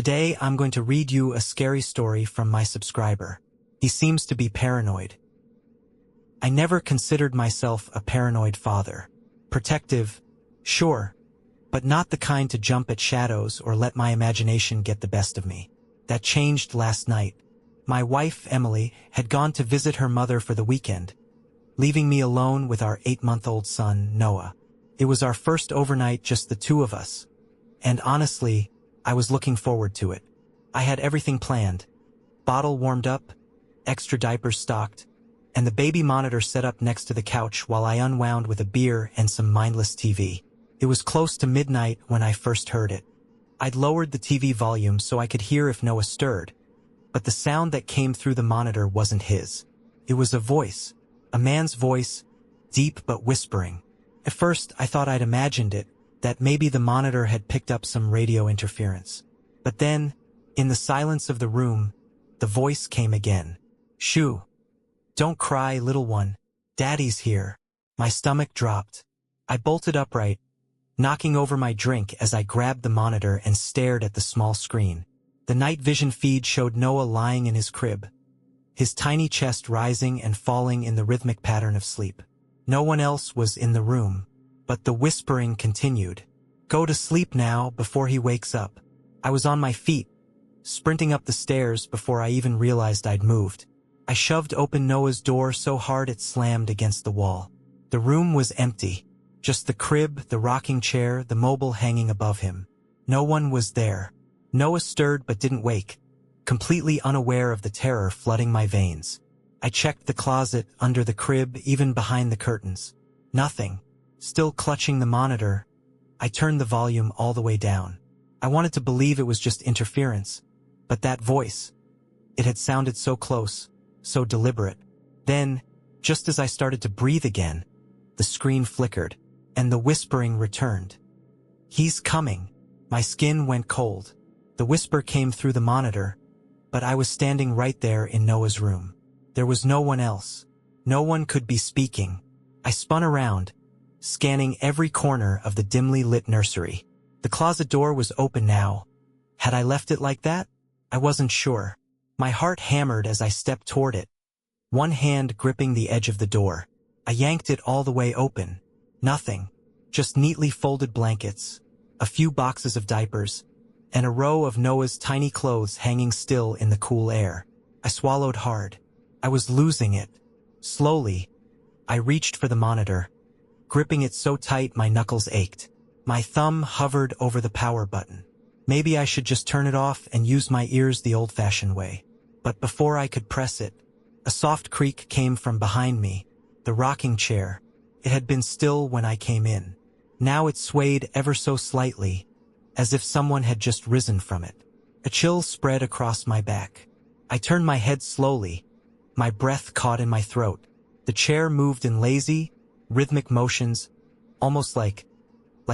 Today I'm going to read you a scary story from my subscriber. He seems to be paranoid. I never considered myself a paranoid father. Protective, sure, but not the kind to jump at shadows or let my imagination get the best of me. That changed last night. My wife, Emily, had gone to visit her mother for the weekend, leaving me alone with our 8-month-old son, Noah. It was our first overnight, just the two of us. And honestly, I was looking forward to it. I had everything planned. Bottle warmed up, extra diapers stocked, and the baby monitor set up next to the couch while I unwound with a beer and some mindless TV. It was close to midnight when I first heard it. I'd lowered the TV volume so I could hear if Noah stirred, but the sound that came through the monitor wasn't his. It was a voice, a man's voice, deep but whispering. At first, I thought I'd imagined it, that maybe the monitor had picked up some radio interference. But then, in the silence of the room, the voice came again. "Shoo. Don't cry, little one. Daddy's here." My stomach dropped. I bolted upright, knocking over my drink as I grabbed the monitor and stared at the small screen. The night vision feed showed Noah lying in his crib, his tiny chest rising and falling in the rhythmic pattern of sleep. No one else was in the room, but the whispering continued. "Go to sleep now before he wakes up." I was on my feet, sprinting up the stairs before I even realized I'd moved. I shoved open Noah's door so hard it slammed against the wall. The room was empty, just the crib, the rocking chair, the mobile hanging above him. No one was there. Noah stirred but didn't wake, completely unaware of the terror flooding my veins. I checked the closet, under the crib, even behind the curtains. Nothing. Still clutching the monitor, I turned the volume all the way down. I wanted to believe it was just interference, but that voice, it had sounded so close, so deliberate. Then, just as I started to breathe again, the screen flickered, and the whispering returned. "He's coming." My skin went cold. The whisper came through the monitor, but I was standing right there in Noah's room. There was no one else. No one could be speaking. I spun around, scanning every corner of the dimly lit nursery. The closet door was open now. Had I left it like that? I wasn't sure. My heart hammered as I stepped toward it, one hand gripping the edge of the door. I yanked it all the way open. Nothing. Just neatly folded blankets, a few boxes of diapers, and a row of Noah's tiny clothes hanging still in the cool air. I swallowed hard. I was losing it. Slowly, I reached for the monitor, gripping it so tight my knuckles ached. My thumb hovered over the power button. Maybe I should just turn it off and use my ears the old-fashioned way. But before I could press it, a soft creak came from behind me, the rocking chair. It had been still when I came in. Now it swayed ever so slightly, as if someone had just risen from it. A chill spread across my back. I turned my head slowly, my breath caught in my throat. The chair moved in lazy, rhythmic motions, almost like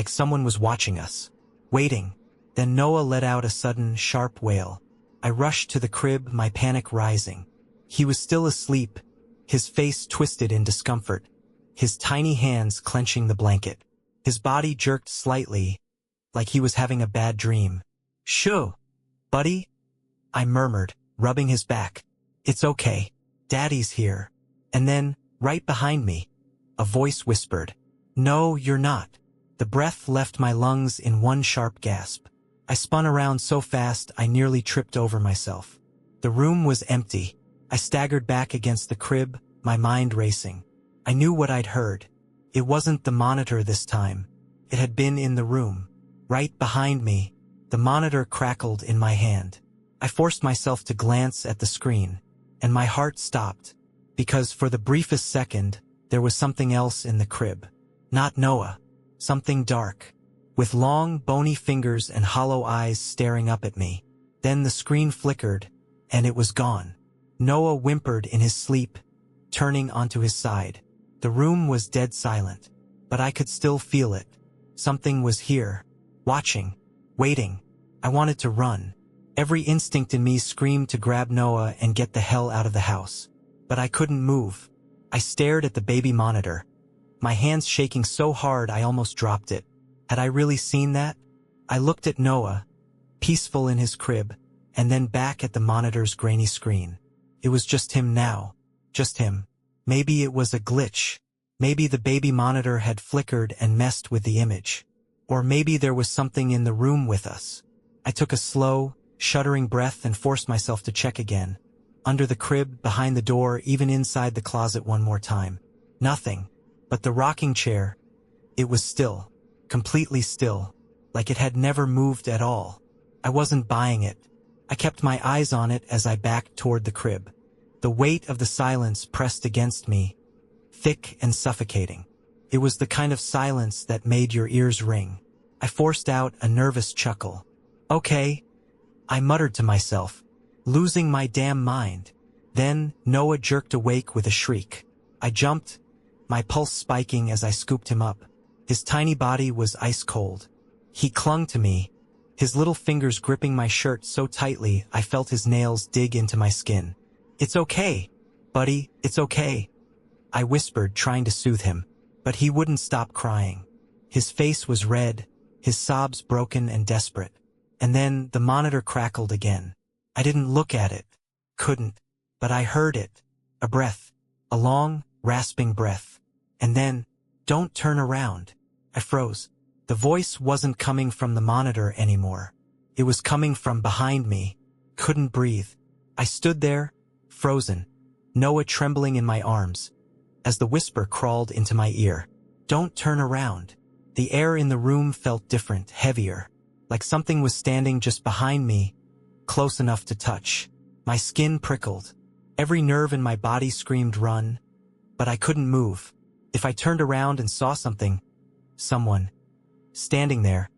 someone was watching us, waiting. Then Noah let out a sudden, sharp wail. I rushed to the crib, my panic rising. He was still asleep, his face twisted in discomfort, his tiny hands clenching the blanket. His body jerked slightly, like he was having a bad dream. "Shoo, buddy," I murmured, rubbing his back. "It's okay. Daddy's here." And then, right behind me, a voice whispered, "No, you're not." The breath left my lungs in one sharp gasp. I spun around so fast I nearly tripped over myself. The room was empty. I staggered back against the crib, my mind racing. I knew what I'd heard. It wasn't the monitor this time. It had been in the room. Right behind me, the monitor crackled in my hand. I forced myself to glance at the screen, and my heart stopped, because for the briefest second, there was something else in the crib. Not Noah. Something dark, with long, bony fingers and hollow eyes staring up at me. Then the screen flickered, and it was gone. Noah whimpered in his sleep, turning onto his side. The room was dead silent, but I could still feel it. Something was here, watching, waiting. I wanted to run. Every instinct in me screamed to grab Noah and get the hell out of the house. But I couldn't move. I stared at the baby monitor, my hands shaking so hard I almost dropped it. Had I really seen that? I looked at Noah, peaceful in his crib, and then back at the monitor's grainy screen. It was just him now. Just him. Maybe it was a glitch. Maybe the baby monitor had flickered and messed with the image. Or maybe there was something in the room with us. I took a slow, shuddering breath and forced myself to check again. Under the crib, behind the door, even inside the closet one more time. Nothing. But the rocking chair. It was still. Completely still. Like it had never moved at all. I wasn't buying it. I kept my eyes on it as I backed toward the crib. The weight of the silence pressed against me, thick and suffocating. It was the kind of silence that made your ears ring. I forced out a nervous chuckle. Okay, I muttered to myself, losing my damn mind. Then Noah jerked awake with a shriek. I jumped, my pulse spiking as I scooped him up. His tiny body was ice cold. He clung to me, his little fingers gripping my shirt so tightly I felt his nails dig into my skin. "It's okay, buddy, it's okay," I whispered, trying to soothe him, but he wouldn't stop crying. His face was red, his sobs broken and desperate. And then the monitor crackled again. I didn't look at it, couldn't, but I heard it. A breath, a long, rasping breath. And then, "Don't turn around." I froze. The voice wasn't coming from the monitor anymore. It was coming from behind me. Couldn't breathe. I stood there, frozen, Noah trembling in my arms, as the whisper crawled into my ear. "Don't turn around." The air in the room felt different, heavier, like something was standing just behind me, close enough to touch. My skin prickled. Every nerve in my body screamed run, but I couldn't move. If I turned around and saw someone, standing there,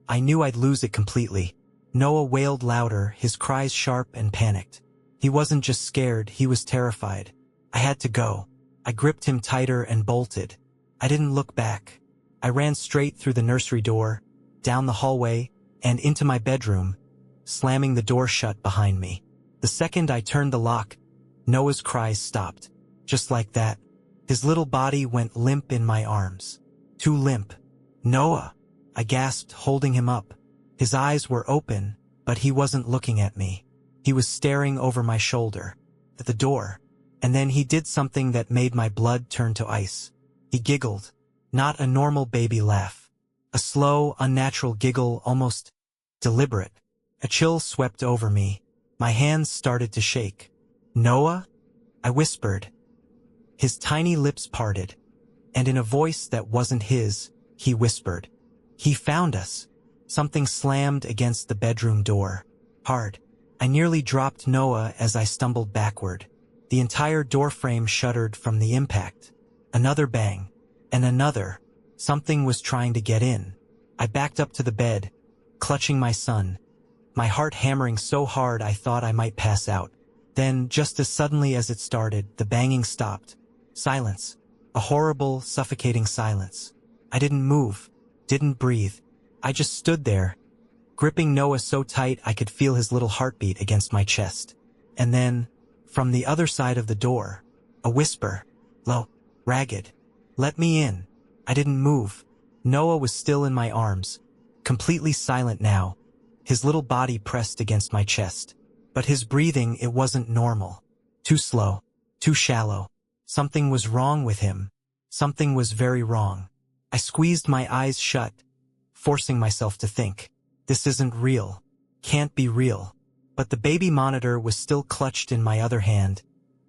I knew I'd lose it completely. Noah wailed louder, his cries sharp and panicked. He wasn't just scared, he was terrified. I had to go. I gripped him tighter and bolted. I didn't look back. I ran straight through the nursery door, down the hallway, and into my bedroom, slamming the door shut behind me. The second I turned the lock, Noah's cries stopped. Just like that, his little body went limp in my arms. Too limp. "Noah!" I gasped, holding him up. His eyes were open, but he wasn't looking at me. He was staring over my shoulder, at the door. And then he did something that made my blood turn to ice. He giggled. Not a normal baby laugh. A slow, unnatural giggle, almost deliberate. A chill swept over me. My hands started to shake. "Noah?" I whispered. His tiny lips parted, and in a voice that wasn't his, he whispered, "He found us." Something slammed against the bedroom door. Hard. I nearly dropped Noah as I stumbled backward. The entire doorframe shuddered from the impact. Another bang. And another. Something was trying to get in. I backed up to the bed, clutching my son, my heart hammering so hard I thought I might pass out. Then, just as suddenly as it started, the banging stopped. Silence. A horrible, suffocating silence. I didn't move, didn't breathe. I just stood there, gripping Noah so tight I could feel his little heartbeat against my chest. And then, from the other side of the door, a whisper, low, ragged, "Let me in." I didn't move. Noah was still in my arms, completely silent now, his little body pressed against my chest. But his breathing, it wasn't normal. Too slow, too shallow. Something was wrong with him. Something was very wrong. I squeezed my eyes shut, forcing myself to think. This isn't real. Can't be real. But the baby monitor was still clutched in my other hand,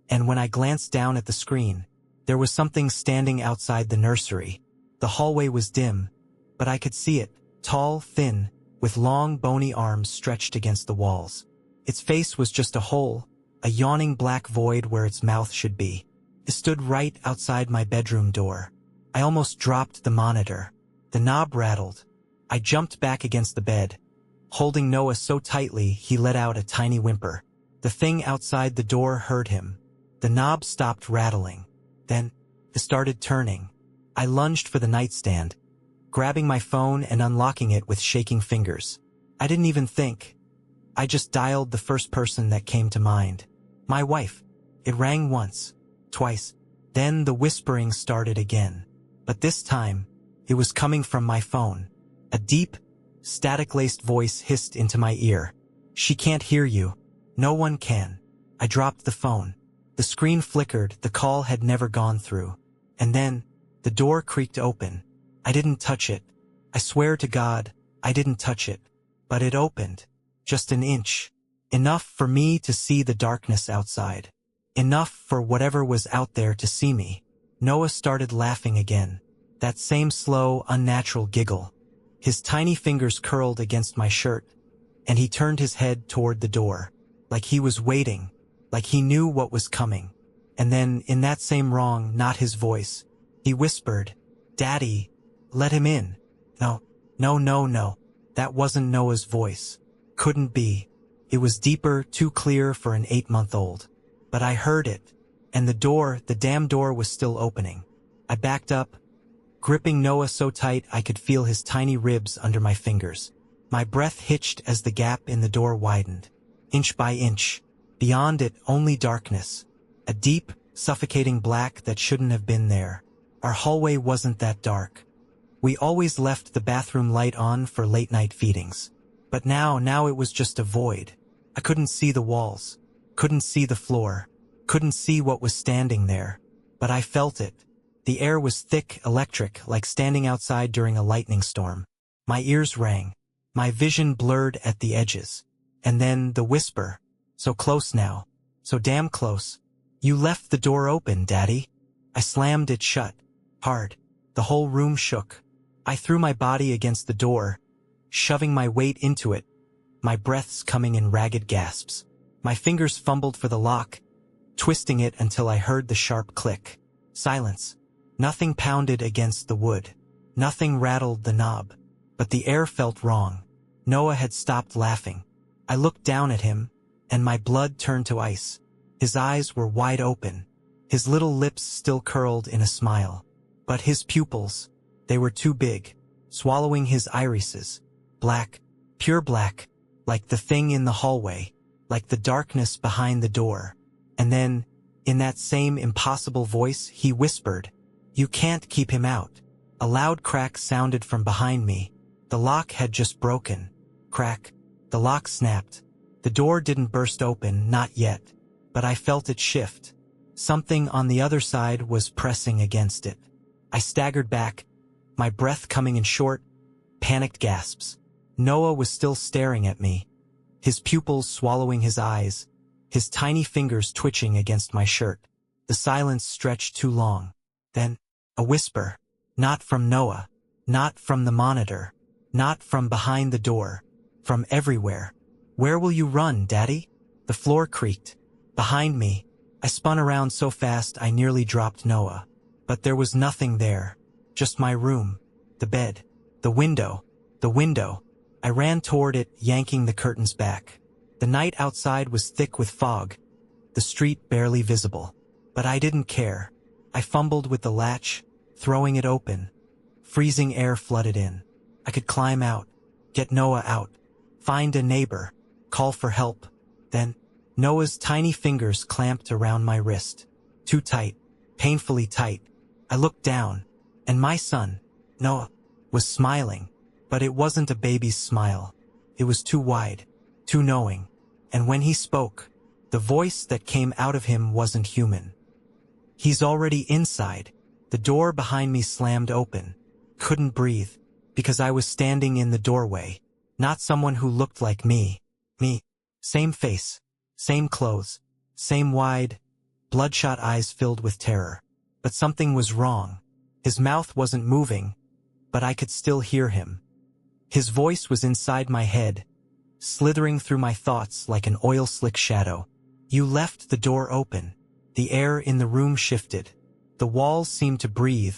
and when I glanced down at the screen, there was something standing outside the nursery. The hallway was dim, but I could see it, tall, thin, with long, bony arms stretched against the walls. Its face was just a hole, a yawning black void where its mouth should be. It stood right outside my bedroom door. I almost dropped the monitor. The knob rattled. I jumped back against the bed. Holding Noah so tightly, he let out a tiny whimper. The thing outside the door heard him. The knob stopped rattling. Then, it started turning. I lunged for the nightstand, grabbing my phone and unlocking it with shaking fingers. I didn't even think. I just dialed the first person that came to mind. My wife. It rang once, twice. Then the whispering started again. But this time, it was coming from my phone. A deep, static-laced voice hissed into my ear. "She can't hear you. No one can." I dropped the phone. The screen flickered, the call had never gone through. And then, the door creaked open. I didn't touch it. I swear to God, I didn't touch it. But it opened. Just an inch. Enough for me to see the darkness outside. Enough for whatever was out there to see me. Noah started laughing again. That same slow, unnatural giggle. His tiny fingers curled against my shirt, and he turned his head toward the door, like he was waiting, like he knew what was coming. And then, in that same wrong, not his voice, he whispered, "Daddy, let him in." No. That wasn't Noah's voice. Couldn't be. It was deeper, too clear for an 8-month-old. But I heard it, and the damn door was still opening. I backed up, gripping Noah so tight I could feel his tiny ribs under my fingers. My breath hitched as the gap in the door widened, inch by inch. Beyond it, only darkness. A deep, suffocating black that shouldn't have been there. Our hallway wasn't that dark. We always left the bathroom light on for late-night feedings. But now it was just a void. I couldn't see the walls, couldn't see the floor, couldn't see what was standing there. But I felt it. The air was thick, electric, like standing outside during a lightning storm. My ears rang. My vision blurred at the edges. And then the whisper. So close now. So damn close. "You left the door open, Daddy." I slammed it shut. Hard. The whole room shook. I threw my body against the door, shoving my weight into it, my breaths coming in ragged gasps. My fingers fumbled for the lock, twisting it until I heard the sharp click. Silence. Nothing pounded against the wood. Nothing rattled the knob. But the air felt wrong. Noah had stopped laughing. I looked down at him, and my blood turned to ice. His eyes were wide open. His little lips still curled in a smile. But his pupils, they were too big, swallowing his irises. Black, pure black, like the thing in the hallway, like the darkness behind the door. And then, in that same impossible voice, he whispered, "You can't keep him out." A loud crack sounded from behind me. The lock had just broken. Crack. The lock snapped. The door didn't burst open, not yet. But I felt it shift. Something on the other side was pressing against it. I staggered back, my breath coming in short, panicked gasps. Noah was still staring at me, his pupils swallowing his eyes, his tiny fingers twitching against my shirt. The silence stretched too long. Then, a whisper. Not from Noah. Not from the monitor. Not from behind the door. From everywhere. "Where will you run, Daddy?" The floor creaked. Behind me, I spun around so fast I nearly dropped Noah. But there was nothing there. Just my room. The bed. The window. The window. I ran toward it, yanking the curtains back. The night outside was thick with fog, the street barely visible. But I didn't care. I fumbled with the latch, throwing it open. Freezing air flooded in. I could climb out, get Noah out, find a neighbor, call for help. Then, Noah's tiny fingers clamped around my wrist. Too tight, painfully tight. I looked down, and my son, Noah, was smiling. But it wasn't a baby's smile. It was too wide, too knowing. And when he spoke, the voice that came out of him wasn't human. "He's already inside." The door behind me slammed open. Couldn't breathe, because I was standing in the doorway. Not someone who looked like me. Me. Same face, same clothes, same wide, bloodshot eyes filled with terror. But something was wrong. His mouth wasn't moving, but I could still hear him. His voice was inside my head, slithering through my thoughts like an oil-slick shadow. "You left the door open." The air in the room shifted. The walls seemed to breathe,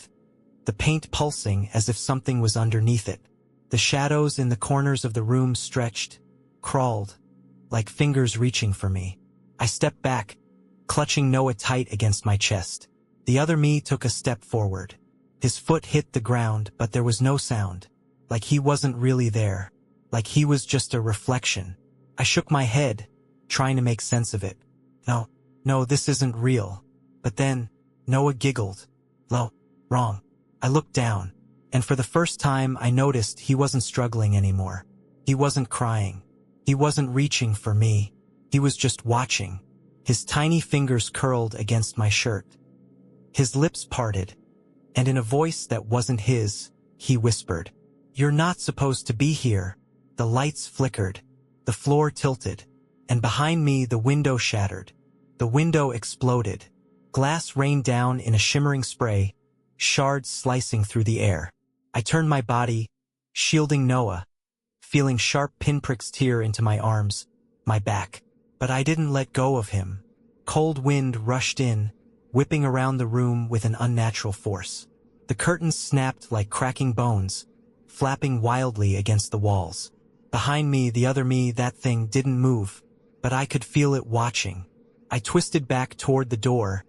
the paint pulsing as if something was underneath it. The shadows in the corners of the room stretched, crawled, like fingers reaching for me. I stepped back, clutching Noah tight against my chest. The other me took a step forward. His foot hit the ground, but there was no sound. Like he wasn't really there. Like he was just a reflection. I shook my head, trying to make sense of it. No, this isn't real. But then, Noah giggled. Wrong. I looked down. And for the first time, I noticed he wasn't struggling anymore. He wasn't crying. He wasn't reaching for me. He was just watching. His tiny fingers curled against my shirt. His lips parted, and in a voice that wasn't his, he whispered, "You're not supposed to be here." The lights flickered, the floor tilted, and behind me the window shattered. The window exploded. Glass rained down in a shimmering spray, shards slicing through the air. I turned my body, shielding Noah, feeling sharp pinpricks tear into my arms, my back. But I didn't let go of him. Cold wind rushed in, whipping around the room with an unnatural force. The curtains snapped like cracking bones, flapping wildly against the walls. Behind me, the other me, that thing didn't move, but I could feel it watching. I twisted back toward the door,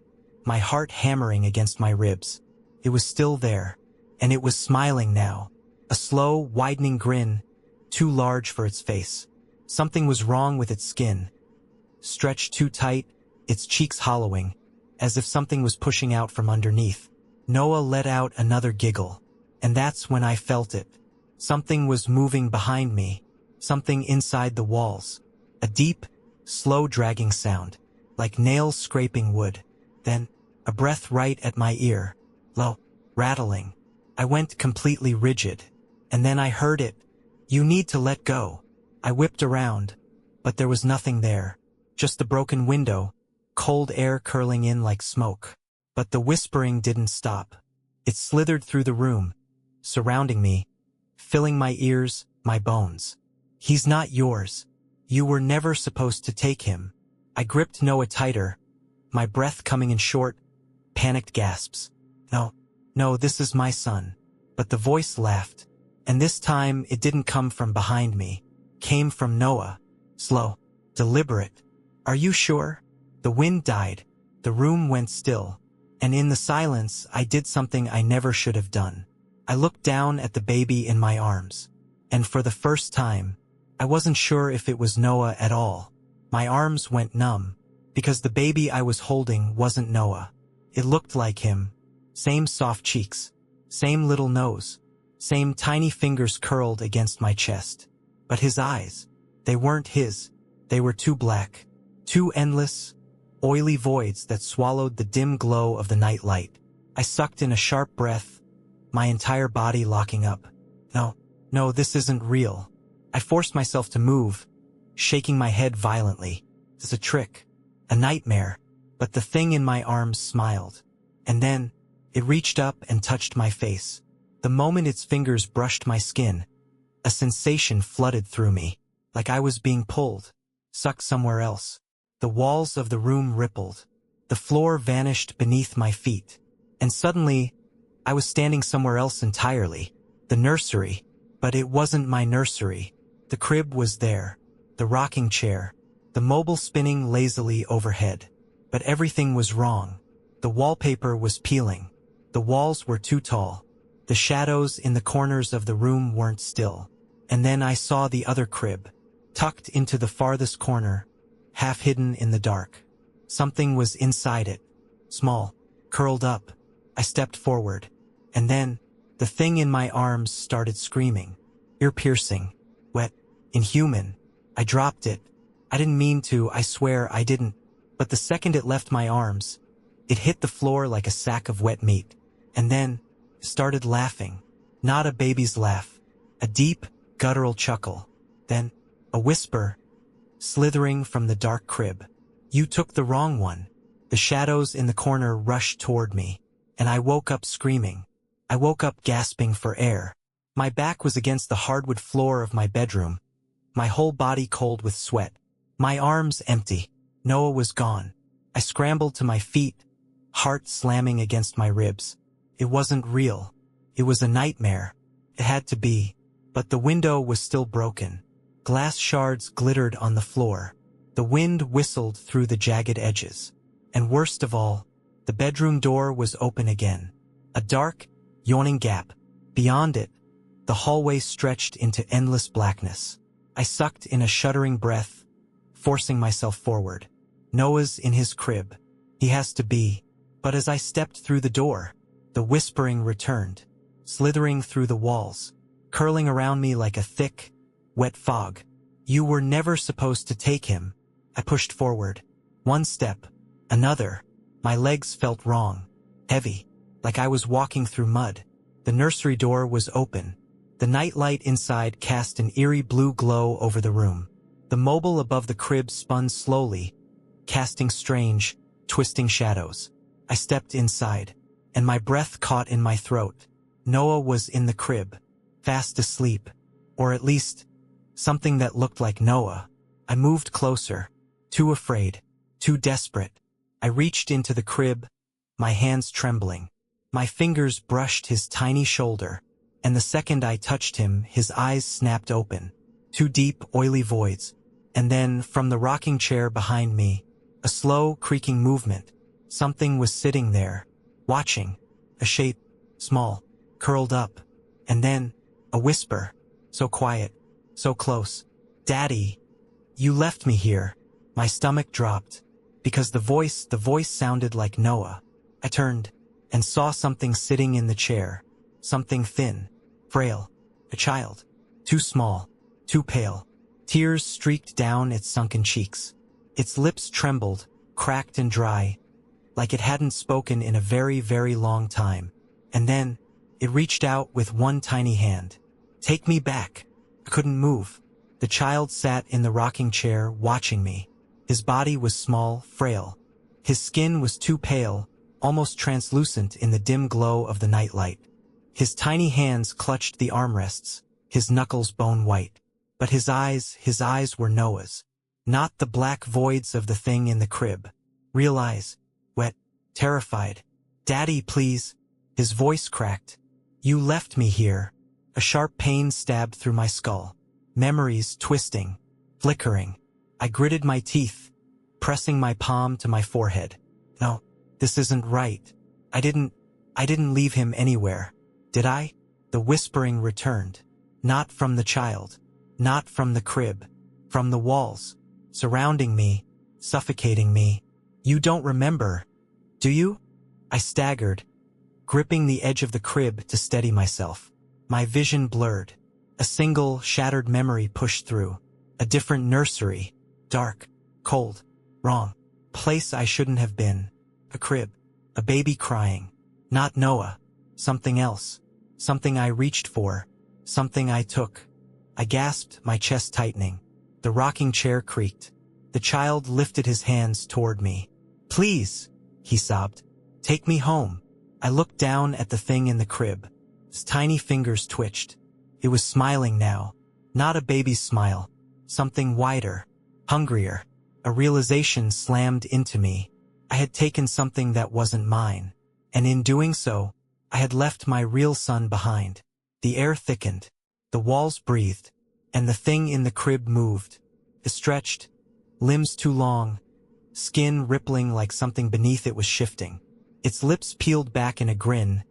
my heart hammering against my ribs. It was still there, and it was smiling now, a slow, widening grin, too large for its face. Something was wrong with its skin. Stretched too tight, its cheeks hollowing, as if something was pushing out from underneath. Noah let out another giggle, and that's when I felt it. Something was moving behind me, something inside the walls. A deep, slow dragging sound, like nails scraping wood. Then, a breath right at my ear. Low, rattling. I went completely rigid. And then I heard it. "You need to let go." I whipped around, but there was nothing there. Just the broken window, cold air curling in like smoke. But the whispering didn't stop. It slithered through the room, surrounding me, filling my ears, my bones. "He's not yours. You were never supposed to take him." I gripped Noah tighter, my breath coming in short, panicked gasps. No, this is my son." But the voice laughed, and this time it didn't come from behind me. Came from Noah. Slow, deliberate. "Are you sure?" The wind died, the room went still, and in the silence I did something I never should have done. I looked down at the baby in my arms, and for the first time, I wasn't sure if it was Noah at all. My arms went numb, because the baby I was holding wasn't Noah. It looked like him. Same soft cheeks, same little nose, same tiny fingers curled against my chest. But his eyes, they weren't his. They were too black, too endless, oily voids that swallowed the dim glow of the night light. I sucked in a sharp breath, my entire body locking up. No, this isn't real. I forced myself to move, shaking my head violently. It's a trick, a nightmare. But the thing in my arms smiled. And then, it reached up and touched my face. The moment its fingers brushed my skin, a sensation flooded through me, like I was being pulled, sucked somewhere else. The walls of the room rippled. The floor vanished beneath my feet. And suddenly, I was standing somewhere else entirely. The nursery. But it wasn't my nursery. The crib was there. The rocking chair. The mobile spinning lazily overhead. But everything was wrong. The wallpaper was peeling. The walls were too tall. The shadows in the corners of the room weren't still. And then I saw the other crib, tucked into the farthest corner, half hidden in the dark. Something was inside it, small, curled up. I stepped forward, and then the thing in my arms started screaming, ear-piercing, wet, inhuman. I dropped it. I didn't mean to, I swear I didn't. But the second it left my arms, it hit the floor like a sack of wet meat, and then started laughing. Not a baby's laugh, a deep, guttural chuckle. Then a whisper, slithering from the dark crib. "You took the wrong one." The shadows in the corner rushed toward me, and I woke up screaming. I woke up gasping for air. My back was against the hardwood floor of my bedroom, my whole body cold with sweat, my arms empty. Noah was gone. I scrambled to my feet, heart slamming against my ribs. It wasn't real. It was a nightmare. It had to be. But the window was still broken. Glass shards glittered on the floor. The wind whistled through the jagged edges. And worst of all, the bedroom door was open again. A dark, yawning gap. Beyond it, the hallway stretched into endless blackness. I sucked in a shuddering breath, forcing myself forward. Noah's in his crib. He has to be. But as I stepped through the door, the whispering returned. slithering through the walls, curling around me like a thick, wet fog. You were never supposed to take him. I pushed forward. One step, another. My legs felt wrong, heavy, like I was walking through mud. The nursery door was open. The nightlight inside cast an eerie blue glow over the room. The mobile above the crib spun slowly, casting strange, twisting shadows. I stepped inside, and my breath caught in my throat. Noah was in the crib, fast asleep, or at least, something that looked like Noah. I moved closer, too afraid, too desperate. I reached into the crib, my hands trembling. My fingers brushed his tiny shoulder, and the second I touched him, his eyes snapped open. Two deep, oily voids. And then, from the rocking chair behind me, a slow, creaking movement. Something was sitting there, watching. A shape, small, curled up. And then, a whisper, so quiet, so close. "Daddy, you left me here." My stomach dropped, because the voice sounded like Noah. I turned, and saw something sitting in the chair. Something thin, frail, a child. Too small, too pale. Tears streaked down its sunken cheeks. Its lips trembled, cracked and dry, like it hadn't spoken in a very, very long time. And then, it reached out with one tiny hand. "Take me back." I couldn't move. The child sat in the rocking chair, watching me. His body was small, frail. His skin was too pale, almost translucent in the dim glow of the nightlight. His tiny hands clutched the armrests, his knuckles bone white. But his eyes were Noah's. Not the black voids of the thing in the crib. Real eyes, wet, terrified. "Daddy, please." His voice cracked. "You left me here." A sharp pain stabbed through my skull. Memories twisting, flickering. I gritted my teeth, pressing my palm to my forehead. "No, this isn't right. I didn't leave him anywhere. Did I?" The whispering returned. Not from the child. Not from the crib. From the walls, surrounding me, suffocating me. "You don't remember, do you?" I staggered, gripping the edge of the crib to steady myself. My vision blurred. A single, shattered memory pushed through. A different nursery. Dark, cold, wrong. Place I shouldn't have been. A crib. A baby crying. Not Noah. Something else. Something I reached for. Something I took. I gasped, my chest tightening. The rocking chair creaked. The child lifted his hands toward me. "Please," he sobbed. "Take me home." I looked down at the thing in the crib. Its tiny fingers twitched. It was smiling now. Not a baby's smile. Something wider, hungrier. A realization slammed into me. I had taken something that wasn't mine. And in doing so, I had left my real son behind. The air thickened. The walls breathed, and the thing in the crib moved. It stretched, limbs too long, skin rippling like something beneath it was shifting. Its lips peeled back in a grin,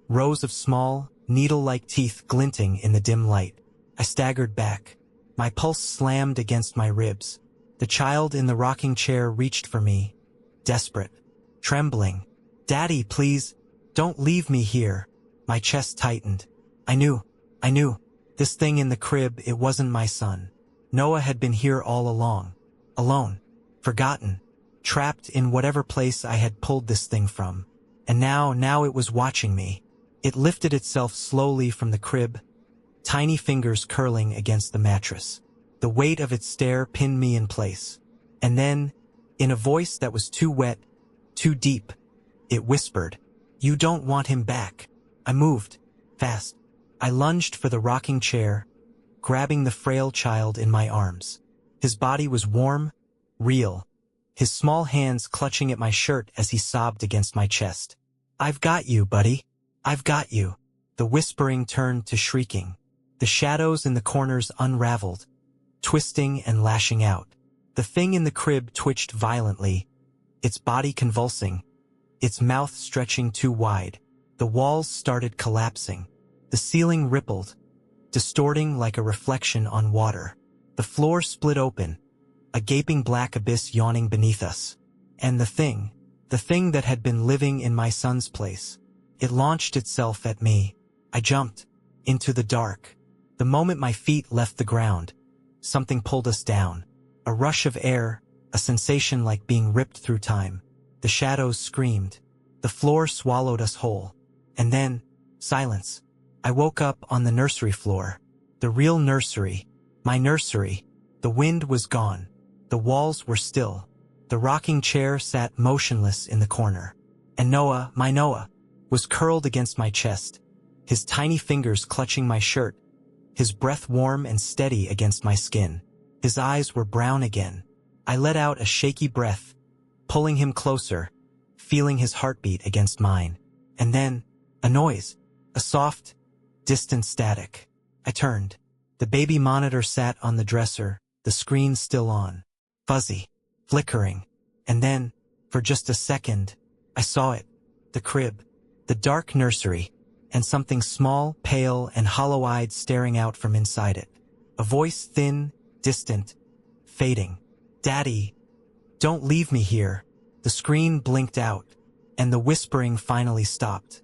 rows of small, needle-like teeth glinting in the dim light. I staggered back. My pulse slammed against my ribs. The child in the rocking chair reached for me, desperate, trembling. "Daddy, please, don't leave me here." My chest tightened. I knew. This thing in the crib, it wasn't my son. Noah had been here all along. Alone. Forgotten. Trapped in whatever place I had pulled this thing from. And now it was watching me. It lifted itself slowly from the crib, tiny fingers curling against the mattress. The weight of its stare pinned me in place. And then, in a voice that was too wet, too deep, it whispered, "You don't want him back." I moved, fast. I lunged for the rocking chair, grabbing the frail child in my arms. His body was warm, real, his small hands clutching at my shirt as he sobbed against my chest. "I've got you, buddy. I've got you." The whispering turned to shrieking. The shadows in the corners unraveled, twisting and lashing out. The thing in the crib twitched violently, its body convulsing, its mouth stretching too wide. The walls started collapsing. The ceiling rippled, distorting like a reflection on water. The floor split open, a gaping black abyss yawning beneath us. And the thing that had been living in my son's place, it launched itself at me, I jumped into the dark. The moment my feet left the ground, something pulled us down. A rush of air, a sensation like being ripped through time. The shadows screamed. The floor swallowed us whole. And then, silence. I woke up on the nursery floor. The real nursery. My nursery. The wind was gone. The walls were still. The rocking chair sat motionless in the corner. And Noah, my Noah, was curled against my chest, his tiny fingers clutching my shirt, his breath warm and steady against my skin. His eyes were brown again. I let out a shaky breath, pulling him closer, feeling his heartbeat against mine. And then, a noise, a soft, distant static. I turned. The baby monitor sat on the dresser, the screen still on, fuzzy, flickering. And then, for just a second, I saw it, the crib, the dark nursery, and something small, pale, and hollow-eyed staring out from inside it. A voice thin, distant, fading. "Daddy, don't leave me here." The screen blinked out, and the whispering finally stopped.